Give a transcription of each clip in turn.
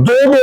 2-2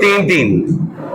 3-3।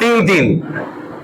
3-3।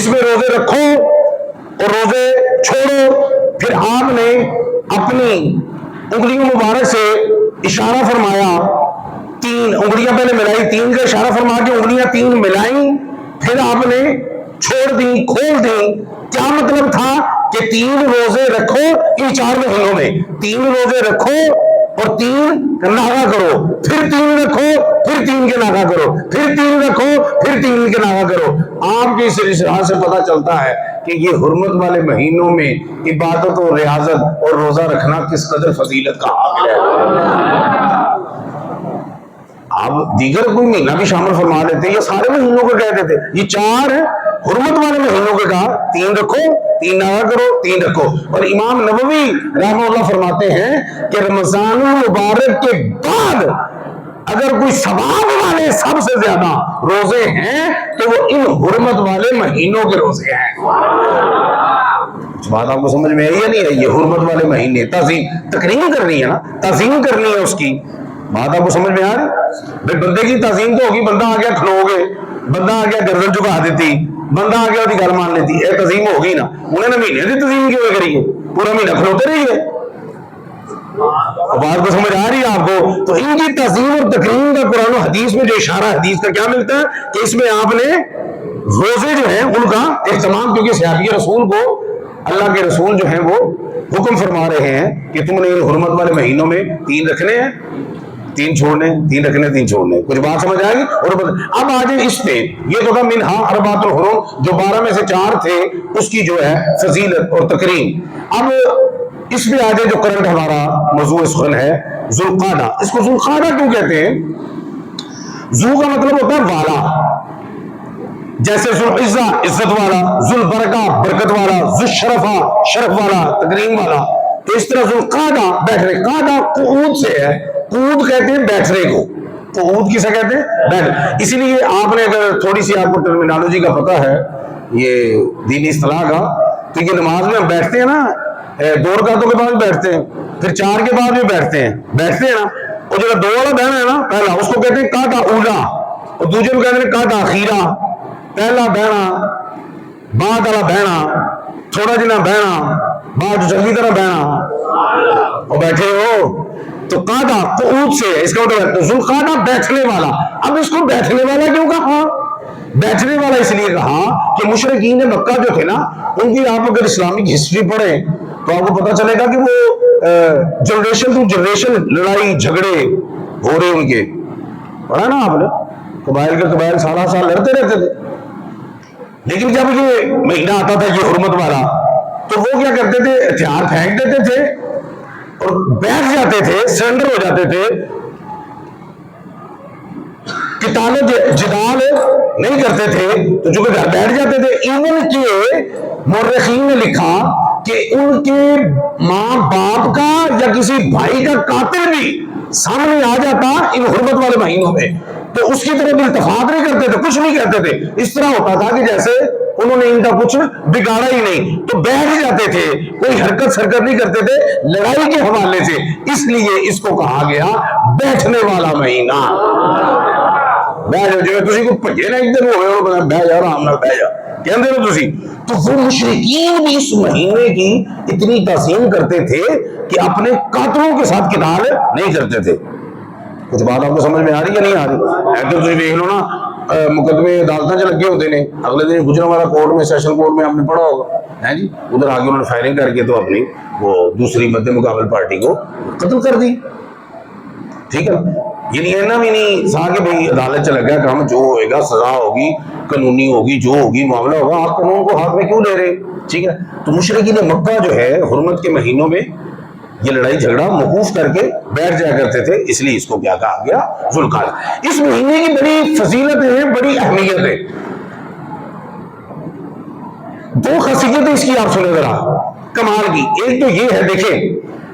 اس میں روزے رکھو اور روزے چھوڑو. پھر آپ نے اپنی انگلیوں مبارک سے اشارہ فرمایا, 3 انگلیاں پہلے ملائی, 3 کا اشارہ فرما کے انگلیاں 3 ملائیں, پھر آپ نے چھوڑ دی, کھول دی. کیا مطلب تھا کہ 3 روزے رکھو ان 4 مہینوں میں, 3 روزے رکھو اور 3 ناغا کرو, پھر 3 رکھو, پھر 3 کے ناغا کرو, پھر 3 رکھو, پھر 3 کے ناغا کرو. آپ کے اس اشارہ سے پتہ چلتا ہے کہ یہ حرمت والے مہینوں میں عبادت اور ریاضت اور روزہ رکھنا کس قدر فضیلت کا حامل ہے. آپ دیگر کوئی مہینہ بھی شامل فرما لیتے, یا سارے مہینوں کو کہتے تھے, یہ 4 حرمت والے مہینوں کے کہا 3 رکھو, 3 ناغا کرو, 3 رکھو. اور امام نووی رحمہ اللہ فرماتے ہیں کہ رمضان المبارک کے بعد اگر کوئی ثواب والے سب سے زیادہ روزے ہیں تو وہ ان حرمت والے مہینوں کے روزے ہیں. بات آپ کو سمجھ میں آئی یا نہیں ہے؟ یہ حرمت والے مہینے تعظیم تکریم کرنی ہے نا, تعظیم کرنی ہے اس کی. بات آپ کو سمجھ میں آ رہی؟ بھائی بندے کی تعظیم تو ہوگی, بندہ آ گیا کھلو گے, بندہ آ گیا گردن جھکا دیتی, بندہ آ گیا گل مان لیتی, یہ تعظیم ہوگی نا. انہیں نہ مہینے کی تعظیم کیوں کریے, پورا مہینہ کھلوتے رہیے. بات کو سمجھ آ رہی ہے آپ کو؟ تو ان کی تعظیم اور تکریم کا قرآن و حدیث میں جو اشارہ حدیث کا کیا ملتا ہے کہ اس میں آپ نے روزے جو ہیں ان کا اہتمام, کیونکہ صحابی رسول کو اللہ کے رسول جو ہیں وہ حکم فرما رہے ہیں کہ تم نے ان حرمت والے مہینوں میں 3 رکھنے ہیں, 3 چھوڑنے, 3 رکھنے, 3 چھوڑنے. کچھ بات سمجھ آئے گی؟ اور اب آ جائیں اس پہ, یہ تو تھا منہا اربعۃ الحرم, جو 12 میں سے 4 تھے اس کی جو ہے فضیلت اور تکریم. اب اس پہ آ جائے جو کرنٹ ہمارا موضوع سخن ہے, ذوالقعدہ. اس کو ذوالقعدہ کیوں کہتے ہیں؟ ذو کا مطلب ہوتا ہے والا, جیسے ذوالعزہ عزت والا, ذوالبرکہ برکت والا, ذوالشرفہ شرف والا, تکریم والا. تو اس طرح ذوالقعدہ بیٹھنے, قعدہ قعود سے ہے, قعود کہتے ہیں بیٹھنے کو, قعود کسے کہتے ہیں؟ بیٹھ. اسی لیے آپ نے اگر تھوڑی سی آپ کو ٹرمینالوجی کا پتہ ہے یہ دینی اصطلاح کا, تو یہ نماز میں ہم بیٹھتے ہیں نا, 2 رکعتوں کے بعد بیٹھتے ہیں, پھر 4 کے بعد بھی بیٹھتے ہیں نا. اور جو 2 والا بہنا ہے نا پہلا, اس کو کہتے ہیں قعدہ اولا, اور دوسرے کو کہتے ہیں قعدہ اخیرہ. پہلا بہنا, بعد والا بہنا, تھوڑا جنا بہنا, بعد چنگی طرح بہنا, اور بیٹھے ہو تو قعدہ قعود سے, اس کا مطلب ذوالقعدہ بیٹھنے والا. اب اس کو بیٹھنے والا کیوں کہا؟ بیٹھنے والا اس لیے کہا کہ مشرکین مکہ جو تھے نا, ان کی آپ اگر اسلامک ہسٹری پڑھیں تو آپ کو پتا چلے گا کہ وہ جنریشن ٹو جنریشن لڑائی جھگڑے ہو رہے ان کے. پڑھا نا آپ نے, قبائل کے قبائل سالہ سال لڑتے رہتے تھے. لیکن جب یہ مہینہ آتا تھا یہ حرمت والا, تو وہ کیا کرتے تھے, ہتھیار پھینک دیتے تھے اور بیٹھ جاتے تھے, سرنڈر ہو جاتے تھے, قتال جدال نہیں کرتے تھے, تو جو کہ گھر بیٹھ جاتے تھے. ایون کہ مورخین نے لکھا کہ ان کے ماں باپ کا یا کسی بھائی کا قاتل بھی سامنے آ جاتا ان حرمت والے مہینوں میں, تو اس کی طرف التفات نہیں کرتے تھے, کچھ نہیں کہتے تھے. اس طرح ہوتا تھا کہ جیسے انہوں نے ان کا کچھ بگاڑا ہی نہیں, تو بیٹھ جاتے تھے, کوئی حرکت سرکت نہیں کرتے تھے لڑائی کے حوالے سے. اس لیے اس کو کہا گیا بیٹھنے والا مہینہ. بہ جاؤ, جو تسی کو بھجے نا ادھر ہوئے, بہ جا آرام نال بہ جا کہندے ہو تسی. تو وہ مشرکین بھی اس مہینے کی اتنی تعظیم کرتے تھے کہ اپنے قاتلوں کے ساتھ قتال نہیں کرتے تھے. کچھ بات آپ کو سمجھ میں آ رہی ہے نہیں آ رہی؟ ادھر تسی دیکھ لو نا, مقدمے عدالتیں چ لگے ہوتے ہیں, اگلے دن گجرانوالہ کورٹ میں, سیشن کورٹ میں آپ نے پڑھا ہوگا ہے جی, ادھر آگے انہوں نے فائرنگ کر کے تو اپنی وہ دوسری مد مقابل پارٹی کو قتل کر دی. ٹھیک ہے, یعنی اینا بھی نہیں سا کہ بھائی عدالت چ لگا کام, جو ہوئے گا سزا ہوگی, قانونی ہوگی, جو ہوگی معاملہ ہوگا, آپ قانون کو ہاتھ میں کیوں لے رہے. ٹھیک ہے, تو مشرکین مکہ جو ہے حرمت کے مہینوں میں یہ لڑائی جھگڑا موقوف کر کے بیٹھ جایا کرتے تھے, اس لیے اس کو کیا کہا گیا؟ ذوالقعدہ. اس مہینے کی بڑی فضیلت ہے, بڑی اہمیت ہے. 2 خاصیتیں اس کی آپ سنیں ذرا کمال کی. ایک تو یہ ہے, دیکھیں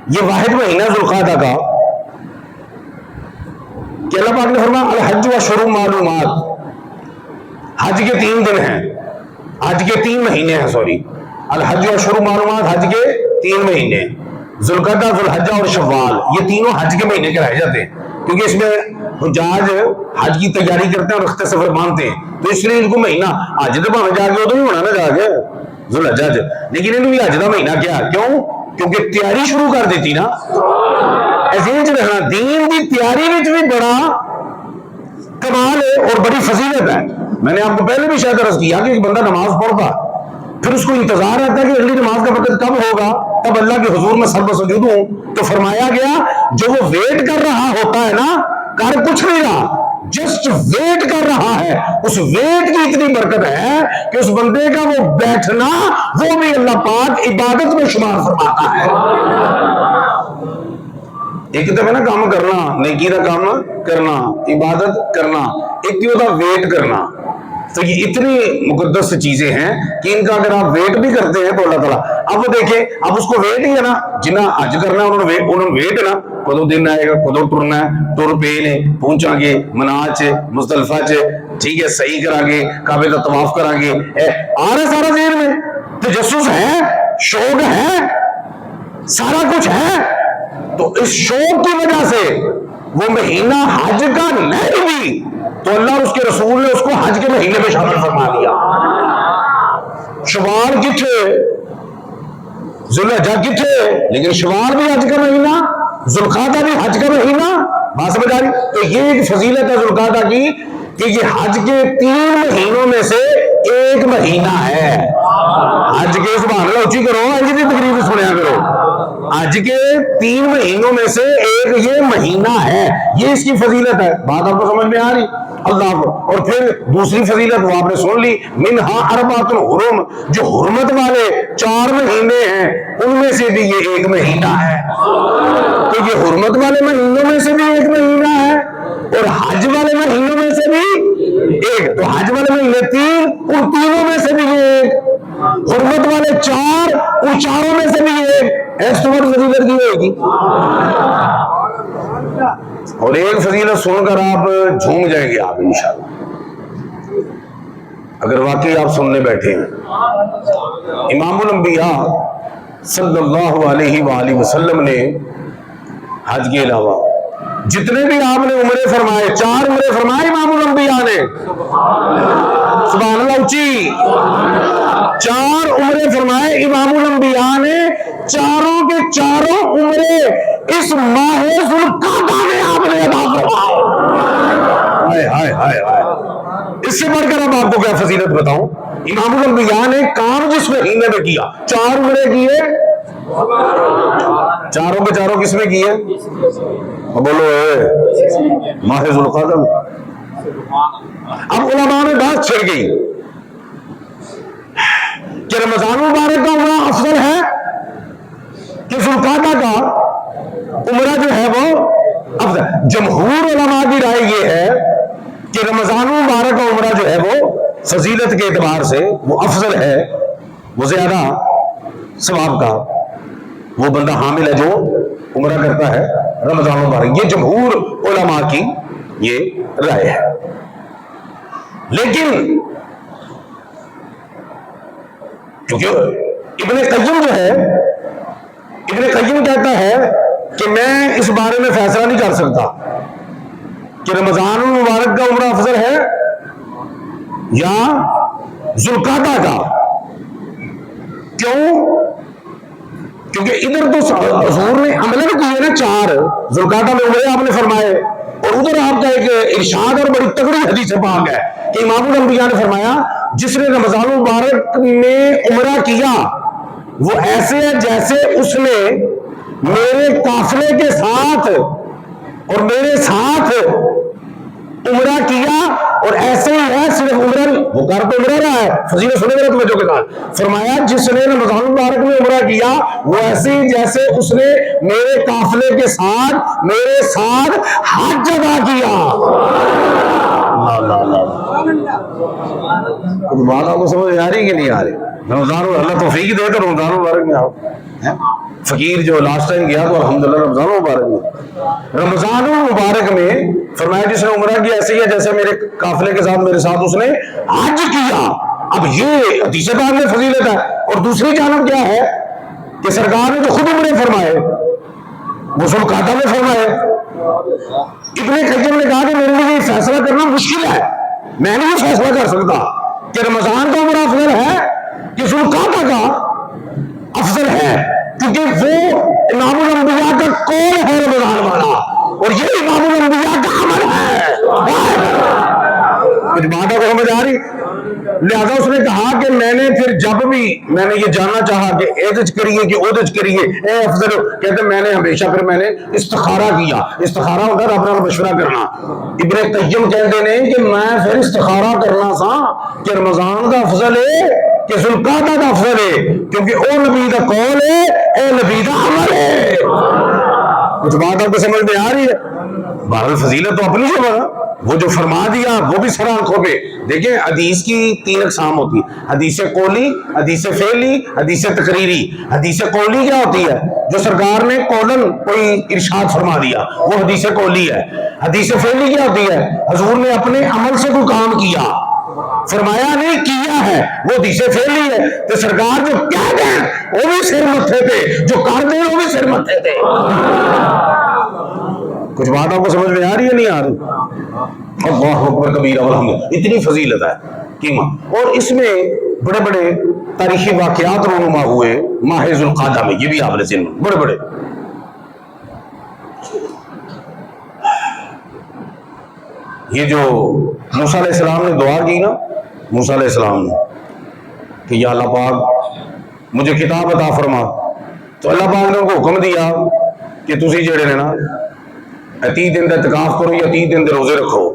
یہ واحد مہینہ ذوالقعدہ کا کہ اللہ پاک نے فرمایا الحج اشہر معلومات, حج کے 3 دن ہیں, حج کے 3 مہینے ہیں, سوری, الحج اشہر معلومات, حج کے 3 مہینے, ذوالقعدہ, ذوالحجہ اور شوال, یہ تینوں حج کے مہینے کے رہ جاتے ہیں. کیونکہ اس میں حجاج حج کی تیاری کرتے ہیں اور رخت سفر مانتے ہیں، تو اس لیے ان کو مہینہ حج تو بھاوے جا کے وہ تو نہیں ہونا نا جا کے ذوالحجہ، لیکن انہوں بھی حج کا مہینہ کیا کیوں؟ کیونکہ تیاری شروع کر دیتی نا۔ ایسے ہی رکھنا دین کی تیاری میں بھی بڑا کمال ہے اور بڑی فضیلت ہے۔ میں نے آپ کو پہلے بھی شاید عرض کیا کہ ایک بندہ نماز پڑھتا پھر اس کو انتظار رہتا ہے کہ اگلی نماز کا وقت کب ہوگا، تب اللہ کے حضور میں سر بسجود ہوں، تو فرمایا گیا جو وہ ویٹ کر رہا ہوتا ہے نا، کر کچھ نہیں رہا، جسٹ ویٹ کر رہا ہے، اس ویٹ کی اتنی برکت ہے کہ اس بندے کا وہ بیٹھنا وہ بھی اللہ پاک عبادت میں شمار فرماتا ہے۔ ایک تو ہے نا کام کرنا، نیکی کا کام کرنا، عبادت کرنا، ایک کی ہوتا ویٹ کرنا۔ تو یہ اتنی مقدس چیزیں ہیں کہ ان کا اگر آپ ویٹ بھی کرتے ہیں تو اللہ تعالیٰ، اب وہ دیکھیں اب اس کو ویٹ ہی ہے نا، جنہیں حج کرنا ہے انہوں نے ویٹ ہے نا، کدو دن آئے گا، کدو ٹرنا ہے، ٹر پے نے پہنچا گے منا چ مزدلفہ چ، ٹھیک ہے، صحیح کرا گے، کعبے کا طواف کرا گے، آ رہا سارا ذہن میں، تجسس ہے، شوق ہے، سارا کچھ ہے۔ تو اس شوق کی وجہ سے وہ مہینہ حج کا نہیں بھی تو اللہ اور اس کے رسول نے اس کو حج کے مہینے میں شامل فرما دیا۔ شوال کتھے، ذوالحجہ کتھے، لیکن شوال بھی حج کا مہینہ، ذوالقعدہ بھی حج کا مہینہ، بات سمجھ آ رہی؟ تو یہ ایک فضیلت ہے ذوالقعدہ کی کہ یہ حج کے 3 مہینوں میں سے ایک مہینہ ہے۔ حج کے سبحان اللہ اونچی کرو، حج کی تقریب سنیا کرو، حج کے 3 مہینوں میں سے ایک یہ مہینہ ہے، یہ اس کی فضیلت ہے۔ بات آپ کو سمجھ میں آ رہی؟ اللہ کو، اور پھر دوسری فضیلت وہ آپ نے سن لی، منہا اربعۃ حرم، جو حرمت والے 4 مہینے ہیں ان میں سے بھی یہ ایک مہینہ ہے۔ تو یہ حرمت والے مہینوں میں سے بھی ایک مہینہ ہے اور حج والے مہینوں میں سے بھی ایک، تو حج والے مہینے 3 ان تینوں میں سے بھی ایک، حرمت والے 4 ان چاروں میں سے بھی ایک، ایس تو فضیلت کی ہوئے گی۔ اور ایک فضیلت سن کر آپ جھوم جائیں گے آپ انشاءاللہ، اگر واقعی آپ سننے بیٹھے ہیں۔ امام الانبیاء صلی اللہ علیہ وآلہ وسلم نے حج کے علاوہ جتنے بھی آپ نے عمرے فرمائے، 4 عمرے فرمائے امام الانبیاء نے، سبحان اللہ اونچی، 4 عمرے فرمائے امام الانبیاء نے، چاروں کے چاروں عمرے اس ماہ ذوالقعدہ میں آپ نے ادا فرمائے۔ ہائے ہائے ہائے ہائے، اس سے بڑھ کر اب آپ کو کیا فضیلت بتاؤں؟ امام الانبیاء نے کام جس مہینے میں کیا، 4 عمرے کیے، چاروں کے چاروں کس میں کیے؟ بولو ماہ ذوالقعدہ میں۔ اب علماء میں بات چھڑ گئی کہ رمضان مبارک کا عمرہ افضل ہے کہ ذوالقعدہ کا عمرہ جو ہے وہ افضل؟ جمہور علماء کی رائے یہ ہے کہ رمضان مبارک کا عمرہ جو ہے وہ فضیلت کے اعتبار سے وہ افضل ہے، وہ زیادہ ثواب کا وہ بندہ حامل ہے جو عمرہ کرتا ہے رمضان مبارک، یہ جمہور علماء کی یہ رائے ہے۔ لیکن کیونکہ ابن قیم جو ہے، ابن قیم کہتا ہے کہ میں اس بارے میں فیصلہ نہیں کر سکتا کہ رمضان المبارک کا عمرہ افضل ہے یا ذوالقعدہ کا۔ کیوں؟ کیونکہ ادھر تو حضور نے عملہ بھی کیے نا 4 ذوالقعدہ میں عمرے آپ نے فرمائے، اور ادھر آپ کا ایک ارشاد اور بڑی تگڑی حدیث پاک ہے کہ امام الانبیاء نے فرمایا جس نے رمضان المبارک میں عمرہ کیا وہ ایسے ہے جیسے اس نے میرے قافلے کے ساتھ اور میرے ساتھ عمرہ کیا، اور ایسے ہی ہے صرف عمرہ وہ کر تو عمرہ رہا ہے، فضیلت سنے میرا توجہ کے ساتھ، فرمایا جس نے رمضان المبارک میں عمرہ کیا وہ ایسے ہی جیسے اس نے میرے قافلے کے ساتھ میرے ساتھ حج ادا کیا۔ کچھ بات آپ کو سمجھ آ رہی کہ نہیں آ رہی؟ رمضان اللہ توفیق دے تو رمضان مبارک میں آؤ۔ فقیر جو لاسٹ ٹائم گیا تو الحمدللہ رمضان مبارک میں، رمضان مبارک میں فرمایا جس نے عمرہ کیا ایسے ہی ہے جیسے میرے قافلے کے ساتھ میرے ساتھ اس نے حج کیا۔ اب یہ حدیث پاک میں فضیلت ہے، اور دوسری جانب کیا ہے کہ سرکار نے جو خود عمرے فرمائے وہ ذوالقعدہ میں فرمائے، ابن قیم نے کہا کہ میرے لیے فیصلہ کرنا مشکل ہے، میں نہیں فیصلہ کر سکتا کہ رمضان کا عمر افضل ہے کہ ذوالقعدہ کا افضل ہے، کیونکہ وہ امام الانبیاء کا قول ہے رمضان والا، اور یہ امام الانبیاء کا عمل ہے۔ کچھ باتوں کو سمجھ آ رہی؟ لہذا اس نے کہا کہ میں نے پھر جب بھی میں نے یہ جاننا چاہا کہ ایدج کریے کہ اودج کریے اے افضل، کہتے میں نے ہمیشہ پھر میں نے استخارہ کیا۔ استخارہ ہوتا ہے رب نال مشورہ کرنا۔ ابن قیم کہتے ہیں کہ میں پھر استخارہ کرنا سا کہ رمضان کا افضل ہے کہ ذوالقعدہ کا افضل ہے، کیونکہ او نبی کا قول ہے، اے نبی کا عمل ہے۔ کچھ بات آپ کو سمجھ میں آ رہی ہے؟ بہرحال فضیلت تو اپنی جگہ، وہ جو فرما دیا وہ بھی سر آنکھوں پہ۔ دیکھیں حدیث کی 3 اقسام ہوتی ہیں، حدیث قولی، حدیث فعلی، حدیث تقریری۔ حدیث قولی کیا ہوتی ہے؟ جو سرکار نے قولن کوئی ارشاد فرما دیا، وہ حدیث قولی ہے۔ حدیث فعلی کیا ہوتی ہے؟ حضور نے اپنے عمل سے کوئی کام کیا، فرمایا نہیں کیا ہے، وہ حدیث فعلی ہے۔ تو سرکار جو کہہ دیں وہ بھی سر متھے پہ، جو کر دیں وہ بھی سر متھے پہ۔ کچھ بات آپ کو سمجھ میں آ رہی ہے نہیں آ رہی؟ اللہ اکبر کبیرہ والحمد، اتنی فضیلت ہے قیمت۔ اور اس میں بڑے بڑے تاریخی واقعات رونما ہوئے ماہ ذوالقعدہ میں، یہ بھی آپ نے سن بڑے بڑے۔ یہ جو موسیٰ علیہ السلام نے دعا کی نا، موسیٰ علیہ السلام نے کہ یا اللہ پاک مجھے کتاب عطا فرما، تو اللہ پاک نے ان کو حکم دیا کہ تسی جڑے نے نا 30 دن کا اعتکاف کرو یا 30 دن دے روزے رکھو،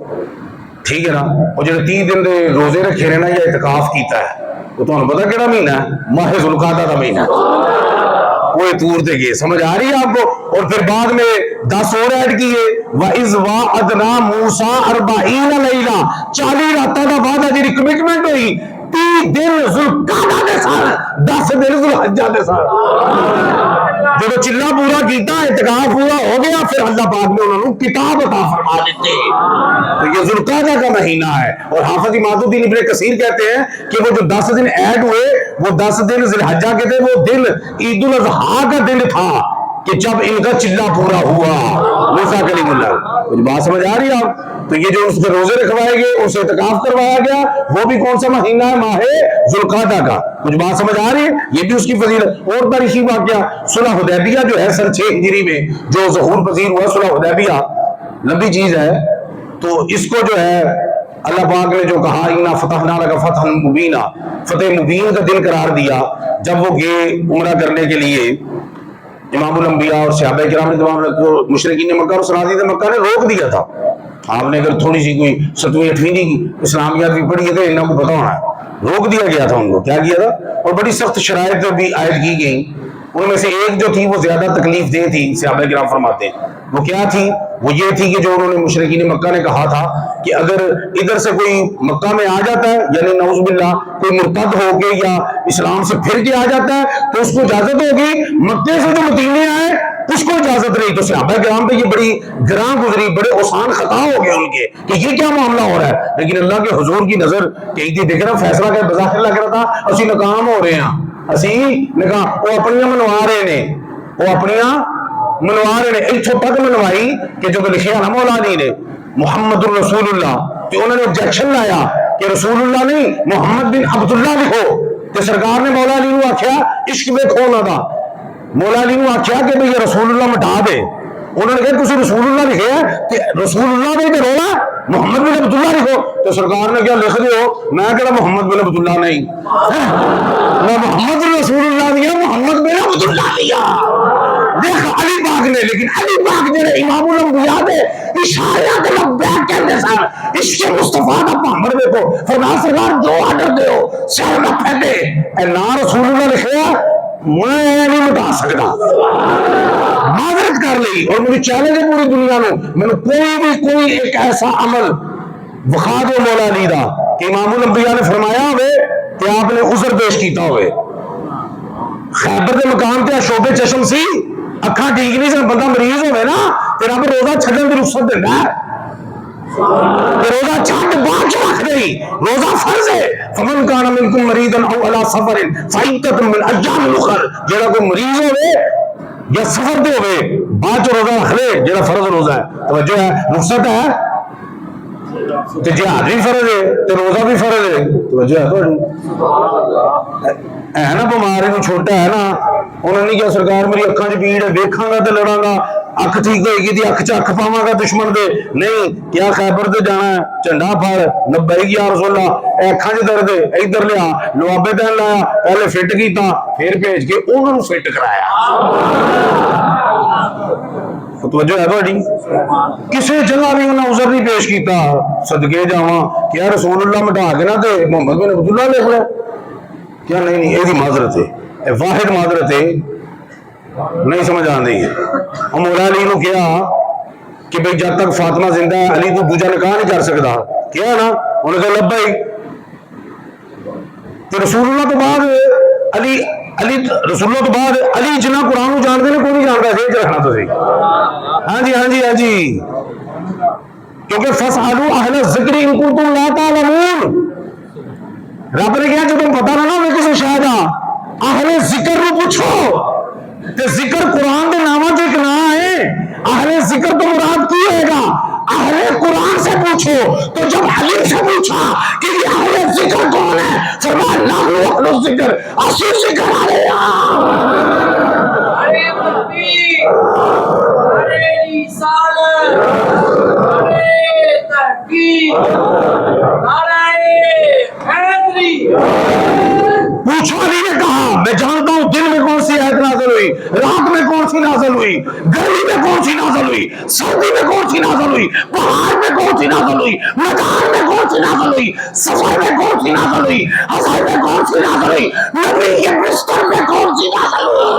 ٹھیک ہے نا۔ اور جو 30 دن دے روزے رکھے نے نا یا اعتکاف کیتا ہے، وہ تمہیں پتا کیڑا مہینہ ہے؟ ماہ ذوالقعدہ کا مہینہ ہے۔ وہ طور تے گئے، سمجھ آ رہی ہے آپ کو؟ اور پھر بعد میں 10 اور ایڈ کیے، وَإِذْ وَعَدْنَا مُوسَىٰ 40 لَيْلَةً، 40 راتوں کا وعدہ جی کمٹمنٹ ہوئی، 30 دن ذوالقعدہ دے سال، 10 دن ذوالحجہ دے سال۔ جب چلا پورا کیتا، اعتکاف پورا ہو گیا، پھر اللہ پاک نے انہوں نے کتاب عطا فرما دیتے۔ تو یہ ذوالقعدہ کا مہینہ ہے۔ اور حافظ اماد الدین ابن کثیر کہتے ہیں کہ وہ جو 10 دن ایڈ ہوئے، وہ 10 دن ذی الحجہ کے تھے، وہ دن عید الاضحیٰ کا دن تھا کہ جب ان کا چلا پورا ہوا۔ موسیٰ کلیم اللہ، کچھ بات سمجھ آ رہی ہے آپ؟ تو یہ جو اس کے روزے رکھوائے گئے، اسے اعتکاف کروایا گیا، وہ بھی کون سا مہینہ ہے؟ ماہ ذوالقعدہ کا۔ کچھ بات سمجھ آ رہی ہے؟ یہ بھی اس کی فضیلت۔ اور تاریخی واقعہ صلح حدیبیہ جو ہے سن 6 ہجری میں جو ظہور پذیر ہوا، صلح حدیبیہ لمبی چیز ہے، تو اس کو جو ہے اللہ پاک نے جو کہا اِنَّا فَتَحْنَا لَكَ فَتْحًا مُبِينًا، فتح مبین کا دن قرار دیا۔ جب وہ گئے عمرہ کرنے کے لیے، امام الانبیاء اور صحابہ کرام نے تمام مشرکین مکہ اور صنادید مکہ نے روک دیا تھا۔ آپ نے اگر تھوڑی سی کوئی 7ویں 8ویں کی اسلامیات بھی پڑھی ہے تو انہوں کو پتا ہونا ہے، روک دیا گیا تھا ان کو۔ کیا کیا تھا؟ اور بڑی سخت شرائط بھی عائد کی گئی، ان میں سے ایک جو تھی وہ زیادہ تکلیف دہ تھی، صحابہ کرام فرماتے ہیں وہ کیا تھی؟ وہ یہ تھی کہ جو انہوں نے مشرکین مکہ نے کہا تھا کہ اگر ادھر سے کوئی مکہ میں آ جاتا ہے، یعنی نعوذ باللہ کوئی مرتد ہو کے یا اسلام سے پھر کے آ جاتا ہے تو اس کو اجازت ہوگی، مکے سے جو مدینے آئے اس کو اجازت نہیں۔ تو صحابہ کرام پہ یہ بڑی گراں گزری، بڑے آسان خطا ہو گئے ان کے کہ یہ کیا معاملہ ہو رہا ہے۔ لیکن اللہ کے حضور کی نظر کہیں تھی، دیکھ رہا فیصلہ کہ بظاہر لگ رہا تھا اسی ناکام ہو رہے ہیں، اسی نکاح وہ اپنیاں منوا رہے ہیں، وہ اپنیاں منوا رہے ہیں۔ ایک چھوٹا کہ منوائی کہ جو لکھیا نا مولا علی نے محمد الرسول اللہ، کہ انہوں نے objection لایا کہ رسول اللہ نہیں محمد بن عبداللہ لکھو، تو سرکار نے مولا علی کو آخیا عشق میں کھونا تھا، مولا علی کو آخیا کہ بھئی یہ رسول اللہ مٹا دے۔ انہوں نے کہا تسی رسول اللہ لکھے ہے کہ رسول اللہ نہیں تو رولا محمد بن عبداللہ لکھو۔ تو سرکار نے کیا لکھ دیو، میں کہا محمد بن عبداللہ نہیں، میں محمد رسول اللہ دیا، محمد بن عبداللہ دیا۔ دیکھ علی پاک نے، لیکن علی پاک جڑے امام الانبیاء دے اشارہ تے لبیک کہندے سن، عشق مصطفیٰ دا پامر دیکھو، فرمایا سرکار جو آرڈر دیو سر نہ پھیدے، اے نا رسول اللہ لکھیا میں نہیں مٹا سکتا، معذرت کر لی۔ اور مجھے چیلنج ہے پوری دنیا میں، میں نے کوئی ایک ایسا عمل وخا دو مولا علی دا کہ امام الانبیاء نے فرمایا ہوئے کہ آپ نے عذر پیش کیتا ہوئے۔ خیبر کے مقام تے شعبے چشم سی، اکھاں ٹھیک نہیں سن، بندہ مریض ہوئے نا تے رب روزہ چھڈن دی رخصت دیندا ہے، روزہ چھڈ باقی رکھ دئی، روزہ فرض ہے۔ فمن کان منکم مریضا او علی سفر فعدۃ من ایام اخر، جڑا کوئی مریض ہوئے یا سفر تے ہوئے بعد چ روزہ رکھ لے جہاں فرض روزہ ہے. توجہ ہے, رخصت ہے تو جہاد بھی فرض ہے تو روزہ بھی فرض ہے. توجہ ہے تھوڑی ہے نا. بیماری چھوٹا ہے نا, انہوں نے کیا سرکار میری اکھاں چ پیڑ ہے, ویکھاں گا تو لڑاں گا, اکھ ٹھیک ہوئے گی اکھ چ اکھ پاواں گا دشمن دے. نہیں, کیا خیبر تے جانا ہے, جھنڈا پھڑ لبیک یا رسول اللہ, اے اکھاں چ درد ہے ادھر لیا, لوابے تین لایا, پہلے فٹ کیتا پھر بھیج کے انہوں نے فٹ کرایا. توجہ ہے بڑی, کسی جگہ بھی انہیں عذر نہیں پیش کیتا. صدقے جاواں کیا رسول اللہ مٹا کے نہ تے محمد بن عبداللہ لکھ لے, کیا نہیں یہ معذرت ہے, واحد معذرت ہے, نہیں سمجھ آتی. مولا علی نو کیا کہ بھئی جب تک فاطمہ زندہ ہے علی تو دوجا نکاح نہیں کر سکتا, کیا نا, انہوں نے کہا لبیک. تو رسول اللہ تو بعد علی رسول اللہ تو بعد علی جنہ قرآن کو جانتے ہیں کوئی نہیں جانتا, سیج رکھنا تو سی. ہاں جی ہاں جی ہاں جی, کیونکہ فَاسْأَلُوا أَهْلَ الذِّكْرِ إِن كُنتُمْ لَا تَعْلَمُونَ. رب نے کہا جو تم پتہ نہ ہو کسی شاید اہل ذکر کو پوچھو. تے ذکر قرآن کے نامہ ایک نا ہے, اہل ذکر تو مراد کی ہے گا, اہل قرآن سے پوچھو. تو جب علی سے پوچھا کہ یہ اہل ذکر کون ہے, فرمایا نحن اہل الذکر, اسی ذکر والے ارے تکبیر, ارے رسالت, ارے تحقیق, ارے حیدری. پوچھو. علی نے کہا میں جانتا ہوں دن میں کون سی آیت نازل ہوئی, رات میں کون سی نازل ہوئی, گرمی میں کون سی نازل ہوئی, سردی میں کون سی نازل ہوئی, پہاڑ میں کون سی نازل ہوئی, میدان میں کون سی نازل ہوئی, سفر میں کون سی نازل ہوئی, ہزار میں کون سی نازل ہوئی, نبی کے بستر میں کون سی نازل ہوئی.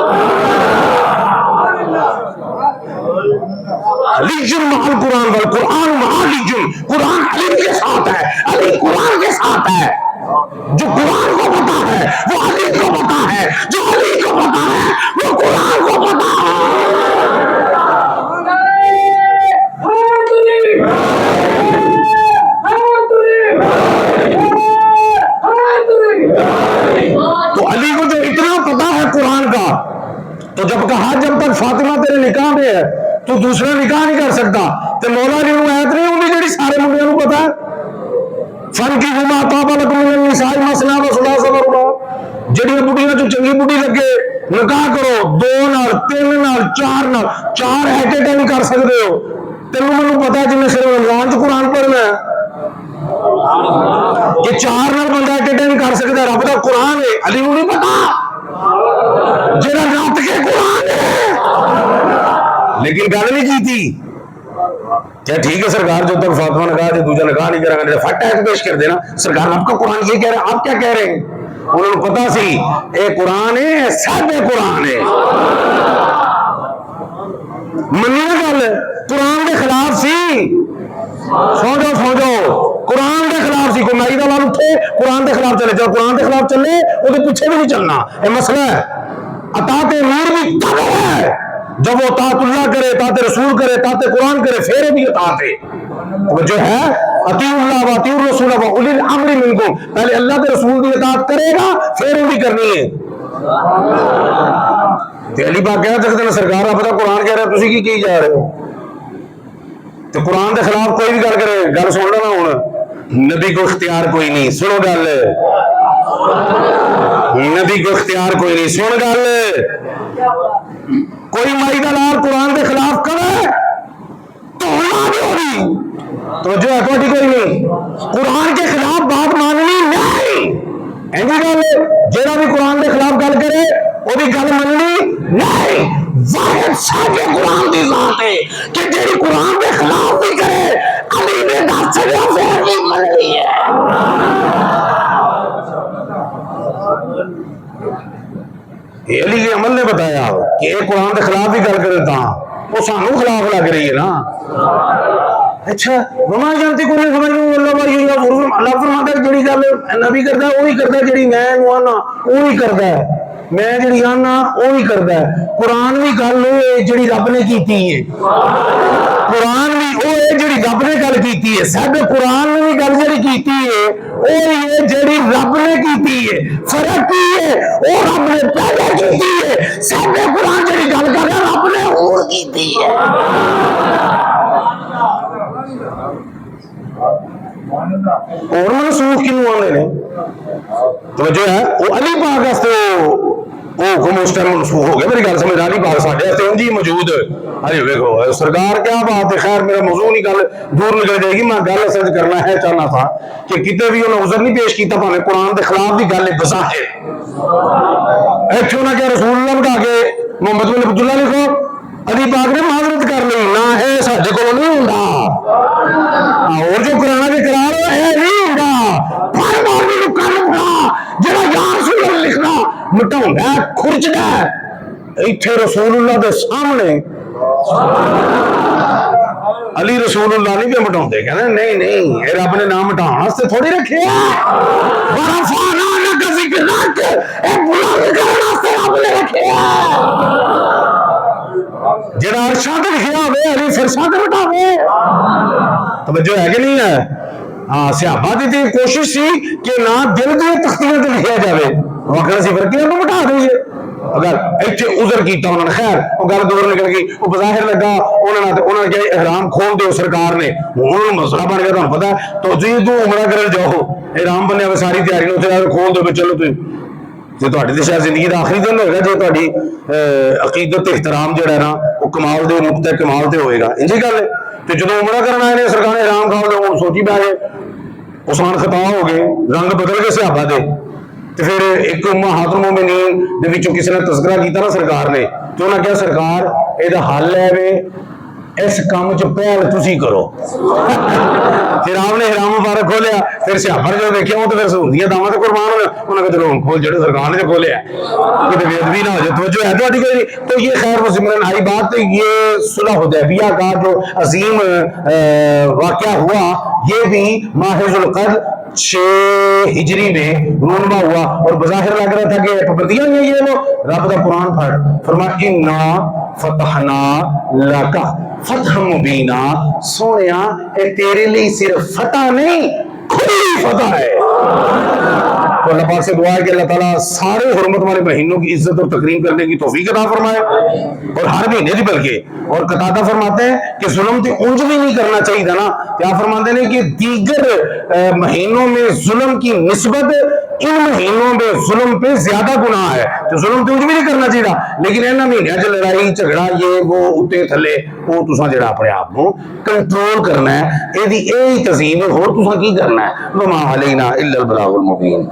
علی مع القرآن والقرآن مع علی, قرآن علی کے ساتھ ہے, علی قرآن کے ساتھ ہے. جو قرآن کو پتا ہے وہ علی کو پتا ہے, جو علی کو پتا ہے وہ قرآن کو پتا ہے. تو علی کو جو اتنا پتا ہے قرآن کا, تو جب کہا جب تک فاطمہ تیرے نکاح میں ہے تو دوسرا نکاح نہیں کر سکتا, تو مولا علی نو ایت نہیں ہوندی جڑی سارے منڈیاں نو پتا ہے, فن کی ہما طاب لکم من النساء مثنی و ثلاث و رباع. جڑی بڈیاں چوں چنگی بڈی لگے نکاح کرو, 2 نال 3 نال 4 نال, 4 ایٹ اے ٹائم کر سکتے ہو. تینوں مینوں پتا ہے جن صرف رمضان چ قرآن پڑھنا ہے کہ 4 نال بندہ ایٹ اے ٹائم کر سکتا ہے. رب دا قرآن ہے, علی نو نہیں پتا جڑا رات کے قرآن ہے. لیکن گل نہیں کی تھی کیا ٹھیک ہے سرکار, جو تک فاطمہ نے کہا جو دوسرا نکاح نہیں کرے گا فٹ ایک پیش کر دینا. سرکار آپ کا قرآن یہ کہہ رہے ہیں, آپ کیا کہہ رہے ہیں. انہوں نے پتا سی اے قرآن ہے, سب قرآن ہے. منی نہ گل, قرآن کے خلاف سی, سو جاؤ قرآن کے خلاف سی. کوئی مائی کا لال اٹھے قرآن کے خلاف چلے, جب قرآن کے خلاف چلے وہ پیچھے بھی نہیں چلنا. یہ مسئلہ ہے. اطاعت نور بھی تب ہے جب وہ اطاعت اللہ کرے, اطاعت رسول کرے, اطاعت قرآن کرے, پھر بھی اطاعت ہے. جو ہے اطیعوا اللہ و اطیعوا الرسول و اولی الامر منکم, پہلے اللہ کے رسول کی اطاعت کرے گا پھر بھی کرنی ہے. علی پاک کہہ سکتے ہیں سرکار آپ پتا قرآن کہہ رہے ہیں تسی کی جا رہے ہو. تو قرآن کے خلاف کوئی بھی گل کرے, گل سن لینا ہوں, نبی کو اختیار کوئی نہیں. سنو گل, نبی کو اختیار کوئی نہیں. سن گل, کوئی مائی کا لال قرآن کے خلاف کرے تو ہوگی تو جو ہے کوئی نہیں. قرآن کے خلاف بات ماننی نہیں. جہاں بھی قرآن کے خلاف گل کرے وہ بھی گل مننی نہیں. واحد ساڈے قرآن کی ذات ہے کہ جہی قرآن کے خلاف بھی کرے علی نے دس چڑیا پھر بھی مننی ہے. علی کے عمل نے بتایا کہ ایک قرآن کے خلاف ہی گل کرے تھا وہ سانو خلاف لگ رہی ہے نا. اچھا وما جانتی کو نہیں سمجھ. اللہ فرماتا ہے جڑی گل نبی کرتا ہے وہی کرتا ہے, جڑی میں آنا وہی کرتا ہے. میں جڑی آنا وہی کرتا ہے. قرآن بھی گل وہ جڑی رب نے کیتی ہے, قرآن بھی وہ ہے جڑی رب نے گل کیتی ہے. سب قرآن نے بھی گل جڑی کیتی ہے وہی ہے جڑی رب نے کیتی ہے. فرق کی ہے وہ رب نے پہلے کیتی ہے, سب قرآن جڑی گل کر رہا رب نے اور کیتی ہے. اور منسوخ کیوں آنے نے تو جو ہے وہ علی پاک واسطے وہ حکم اس ٹائم منسوخ ہو گیا. میری گل سمجھ علی پاک ساڈے واسطے انجی موجود ارے دیکھو سرکار کیا بات ہے. خیر میرا موضوع نہیں گل دور نکل جائے گی. میں گل اصل کرنا ہے چاہنا تھا کہ کتے بھی انہیں عذر نہیں پیش کیتا پاویں قرآن کے خلاف بھی گل بظاہر ایتھے نہ کہ رسول اللہ بٹھا کے محمد بن عبداللہ لکھو علی پاک نے معذرت کر لی نہ ہے ساڈے کول نہیں ہوندا اور جو قرآن کے قرار ہے نہیں ہوندا. پر مولوی نو کن بڑا جڑا یا رسول اللہ لکھنا مٹاوندا ہے کھرچدا ہے ایتھے رسول اللہ دے سامنے علی رسول اللہ نہیں پہ مٹاوندے کہنا نہیں نہیں یہ رب نے نام مٹاؤن واسطے تھوڑی رکھے ورفعنا لک ذکرک اے بلند کرن واسطے رب نے رکھے جڑا عرشاں تے لکھیا ہوے علی فرشاں تے مٹاوے. توجہ ہے کہ نہیں ہے؟ ہاں صحابہ دی کوشش سی کہ نہ دل دی تختیاں تے لکھیا جاوے وکھرا سی فرقیاں نوں مٹا دیجیے. اگر ایتھے عذر کیتا انہوں نے خیر وہ گل دور نکل گئی وہ بظاہر لگا انہوں نے کہ احرام کھول دیو سرکار نے انہوں نے مسئلہ بن گیا. تمہیں پتا ہے تو جی تو عمرہ کرن جاؤ احرام بنیا ہوئے ساری تیاری اتنے کھول دو چلو تھی جی تھی شاید زندگی کا آخری دن ہوئے گا جی تاری عقیدت احترام جہاں ہے نا وہ کمال دے نقطۂ کمال تے ہوئے گا. انجی گل ہے تو جدو عمرہ کرنا آئے نے سرکار نے احرام کھول دو سوچی پہ آئے عثمان خطا ہو گئے رنگ بدل گئے صحابہ دے. تو پھر ایک امہات المومنین دے وچوں کسی نے تذکرہ کیتا نا سرکار نے تو انہاں کہا سرکار یہ حل ہے وے اس کام چ پہل تسی کرو. پھر آپ نے احرام مبارک کھولیا پھر صحابہ نے جو دیکھا وہ تو پھر سعودیہ داماد قربان ہوئے انہوں نے کہا چلو کھول جڑے سرکار نے جو کھولیا کہ بے ادبی نہ ہو جائے. توجہ ہے تہاڈی کوئی نہیں. تو یہ خیر مسلمان آئی بات یہ صلح حدیبیہ کا جو عظیم واقعہ ہوا یہ بھی ماہ ذوالقعدہ 6 ہجری میں رونما ہوا اور بظاہر لگ رہا تھا کہ پابندیاں نہیں یہ وہ رب کا قرآن پڑھ فرمایا انا فتحنا لکا فتح مبینہ سونیا اے تیرے لیے صرف فتح نہیں کھلی فتح ہے. تو اللہ پاک سے دعا ہے کہ اللہ تعالیٰ سارے حرمت والے مہینوں کی عزت اور تکریم کرنے کی توفیق عطا فرمائے اور ہر مہینے بھی بلکہ. اور قتادہ فرماتے ہیں کہ ظلم تو انج بھی نہیں کرنا چاہیے تھا نا. کیا فرماتے ہیں کہ دیگر مہینوں میں ظلم کی نسبت ان مہینوں میں ظلم پہ زیادہ گناہ ہے تو ظلم تو انج بھی نہیں کرنا چاہیے تھا. لیکن انہاں مہینوں چ لڑائی جھگڑا یہ وہ اتنے تھلے وہ تساں جڑا اپنے آپ کو کنٹرول کرنا ہے یہ تنظیم ہے اور تساں کی کرنا ہے. وما علینا الا البلاغ المبین.